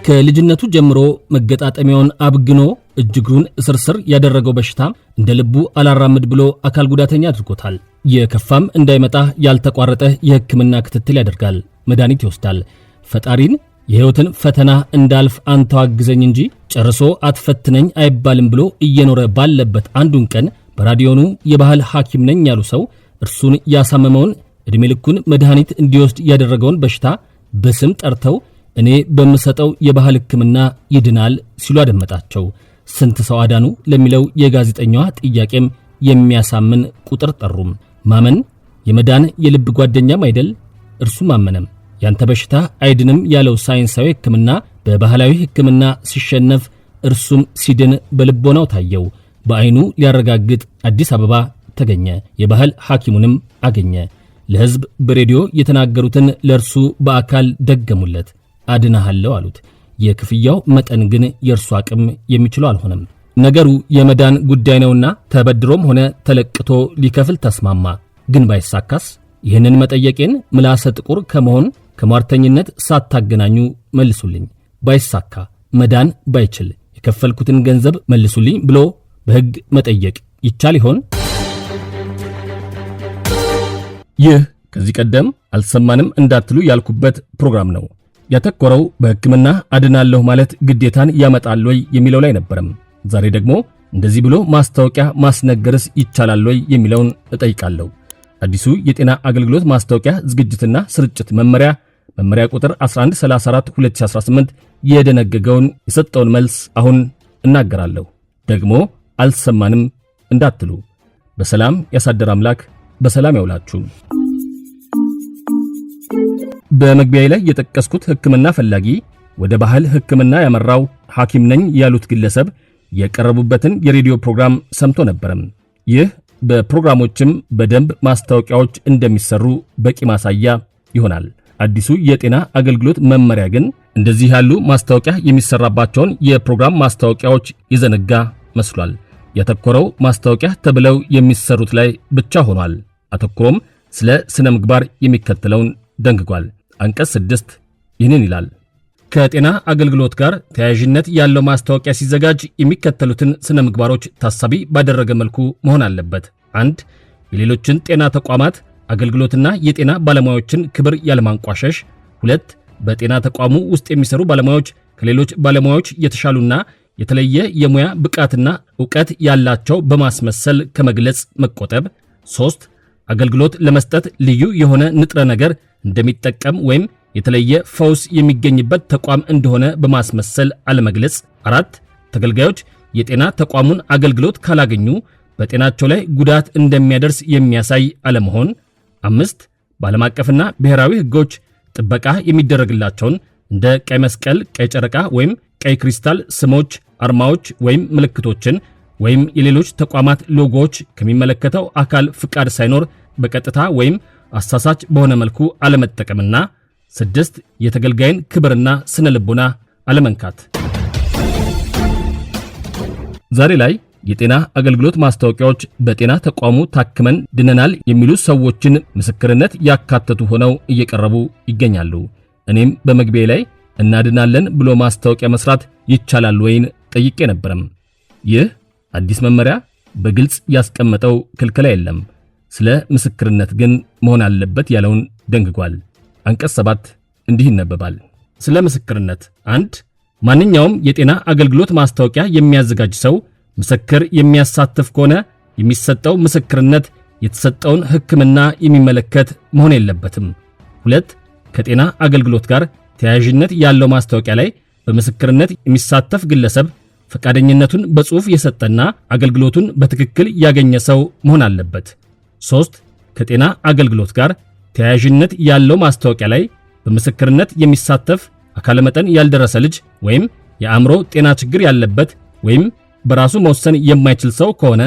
ከልጅነቱ ጀምሮ መገጣጠሚያውን አብግኖ እጅግሩን እስርስር ያደረገው በሽታ እንደ ልቡ አላራምድ ብሎ አካል ጉዳተኛ አድርጎታል። የከፋም እንዳይመጣ ያልተቋረጠ የሕክምና ክትትል ያደርጋል፣ መድኃኒት ይወስዳል። ፈጣሪን የሕይወትን ፈተና እንዳልፍ አንተው አግዘኝ እንጂ ጨርሶ አትፈትነኝ አይባልም ብሎ እየኖረ ባለበት አንዱን ቀን በራዲዮኑ የባህል ሐኪም ነኝ ያሉ ሰው እርሱን ያሳመመውን ዕድሜ ልኩን መድኃኒት እንዲወስድ ያደረገውን በሽታ በስም ጠርተው እኔ በምሰጠው የባህል ሕክምና ይድናል ሲሉ አደመጣቸው። ስንት ሰው አዳኑ ለሚለው የጋዜጠኛዋ ጥያቄም የሚያሳምን ቁጥር ጠሩም። ማመን የመዳን የልብ ጓደኛም አይደል? እርሱም አመነም። ያንተ በሽታ አይድንም ያለው ሳይንሳዊ ሕክምና በባህላዊ ሕክምና ሲሸነፍ እርሱም ሲድን በልቦናው ታየው። በአይኑ ሊያረጋግጥ አዲስ አበባ ተገኘ። የባህል ሐኪሙንም አገኘ። ለሕዝብ በሬዲዮ የተናገሩትን ለእርሱ በአካል ደገሙለት። አድናሃለሁ አሉት። የክፍያው መጠን ግን የእርሱ አቅም የሚችለው አልሆነም። ነገሩ የመዳን ጉዳይ ነውና ተበድሮም ሆነ ተለቅቶ ሊከፍል ተስማማ። ግን ባይሳካስ? ይህንን መጠየቄን ምላሰ ጥቁር ከመሆን ከሟርተኝነት ሳታገናኙ መልሱልኝ። ባይሳካ መዳን ባይችል የከፈልኩትን ገንዘብ መልሱልኝ ብሎ በሕግ መጠየቅ ይቻል ይሆን? ይህ ከዚህ ቀደም አልሰማንም እንዳትሉ ያልኩበት ፕሮግራም ነው። ያተኮረው በሕክምና አድናለሁ ማለት ግዴታን ያመጣል ወይ የሚለው ላይ ነበርም። ዛሬ ደግሞ እንደዚህ ብሎ ማስታወቂያ ማስነገርስ ይቻላል ወይ የሚለውን እጠይቃለሁ። አዲሱ የጤና አገልግሎት ማስታወቂያ ዝግጅትና ስርጭት መመሪያ ቁጥር 1134/2018 የደነገገውን የሰጠውን መልስ አሁን እናገራለሁ። ደግሞ አልሰማንም እንዳትሉ። በሰላም ያሳደር አምላክ በሰላም ያውላችሁ። በመግቢያዬ ላይ የጠቀስኩት ሕክምና ፈላጊ ወደ ባህል ሕክምና ያመራው ሐኪም ነኝ ያሉት ግለሰብ የቀረቡበትን የሬዲዮ ፕሮግራም ሰምቶ ነበርም። ይህ በፕሮግራሞችም በደንብ ማስታወቂያዎች እንደሚሰሩ በቂ ማሳያ ይሆናል። አዲሱ የጤና አገልግሎት መመሪያ ግን እንደዚህ ያሉ ማስታወቂያ የሚሰራባቸውን የፕሮግራም ማስታወቂያዎች የዘነጋ መስሏል። ያተኮረው ማስታወቂያ ተብለው የሚሰሩት ላይ ብቻ ሆኗል። አተኩሮም ስለ ስነ ምግባር የሚከተለውን ደንግጓል። አንቀጽ 6 ይህንን ይላል። ከጤና አገልግሎት ጋር ተያያዥነት ያለው ማስታወቂያ ሲዘጋጅ የሚከተሉትን ስነ ምግባሮች ታሳቢ ባደረገ መልኩ መሆን አለበት። 1. የሌሎችን ጤና ተቋማት አገልግሎትና የጤና ባለሙያዎችን ክብር ያለማንቋሸሽ። 2. በጤና ተቋሙ ውስጥ የሚሰሩ ባለሙያዎች ከሌሎች ባለሙያዎች የተሻሉና የተለየ የሙያ ብቃትና ዕውቀት ያላቸው በማስመሰል ከመግለጽ መቆጠብ። 3. አገልግሎት ለመስጠት ልዩ የሆነ ንጥረ ነገር እንደሚጠቀም ወይም የተለየ ፈውስ የሚገኝበት ተቋም እንደሆነ በማስመሰል አለመግለጽ። 4. ተገልጋዮች የጤና ተቋሙን አገልግሎት ካላገኙ በጤናቸው ላይ ጉዳት እንደሚያደርስ የሚያሳይ አለመሆን። 5. በዓለም አቀፍና ብሔራዊ ሕጎች ጥበቃ የሚደረግላቸውን እንደ ቀይ መስቀል፣ ቀይ ጨረቃ ወይም ቀይ ክሪስታል ስሞች፣ አርማዎች ወይም ምልክቶችን ወይም የሌሎች ተቋማት ሎጎዎች ከሚመለከተው አካል ፍቃድ ሳይኖር በቀጥታ ወይም አሳሳች በሆነ መልኩ አለመጠቀምና 6. የተገልጋይን ክብርና ስነ ልቦና አለመንካት። ዛሬ ላይ የጤና አገልግሎት ማስታወቂያዎች በጤና ተቋሙ ታክመን ድነናል የሚሉ ሰዎችን ምስክርነት ያካተቱ ሆነው እየቀረቡ ይገኛሉ። እኔም በመግቢያ ላይ እናድናለን ብሎ ማስታወቂያ መስራት ይቻላል ወይን ጠይቄ ነበርም። ይህ አዲስ መመሪያ በግልጽ ያስቀመጠው ክልከላ የለም። ስለ ምስክርነት ግን መሆን አለበት ያለውን ደንግጓል። አንቀጽ 7 እንዲህ ይነበባል። ስለ ምስክርነት 1. ማንኛውም የጤና አገልግሎት ማስታወቂያ የሚያዘጋጅ ሰው ምስክር የሚያሳትፍ ከሆነ የሚሰጠው ምስክርነት የተሰጠውን ሕክምና የሚመለከት መሆን የለበትም። 2. ከጤና አገልግሎት ጋር ተያያዥነት ያለው ማስታወቂያ ላይ በምስክርነት የሚሳተፍ ግለሰብ ፈቃደኝነቱን በጽሑፍ የሰጠና አገልግሎቱን በትክክል ያገኘ ሰው መሆን አለበት። 3. ከጤና አገልግሎት ጋር ተያያዥነት ያለው ማስታወቂያ ላይ በምስክርነት የሚሳተፍ አካለ መጠን ያልደረሰ ልጅ ወይም የአእምሮ ጤና ችግር ያለበት ወይም በራሱ መወሰን የማይችል ሰው ከሆነ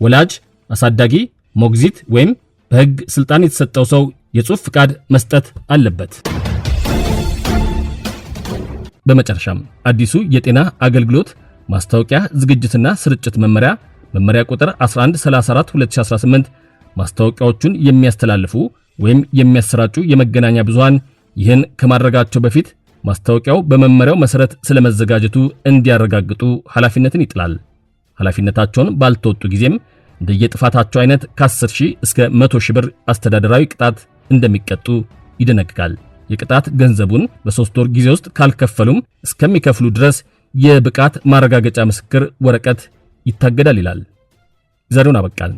ወላጅ፣ አሳዳጊ፣ ሞግዚት ወይም በሕግ ስልጣን የተሰጠው ሰው የጽሑፍ ፍቃድ መስጠት አለበት። በመጨረሻም አዲሱ የጤና አገልግሎት ማስታወቂያ ዝግጅትና ስርጭት መመሪያ ቁጥር 1134/2018 ማስታወቂያዎቹን የሚያስተላልፉ ወይም የሚያሰራጩ የመገናኛ ብዙሃን ይህን ከማድረጋቸው በፊት ማስታወቂያው በመመሪያው መሰረት ስለመዘጋጀቱ እንዲያረጋግጡ ኃላፊነትን ይጥላል። ኃላፊነታቸውን ባልተወጡ ጊዜም እንደየጥፋታቸው አይነት ከ10,000 እስከ 100,000 ብር አስተዳደራዊ ቅጣት እንደሚቀጡ ይደነግጋል። የቅጣት ገንዘቡን በ3 ወር ጊዜ ውስጥ ካልከፈሉም እስከሚከፍሉ ድረስ የብቃት ማረጋገጫ ምስክር ወረቀት ይታገዳል ይላል። ዛሬውን አበቃል።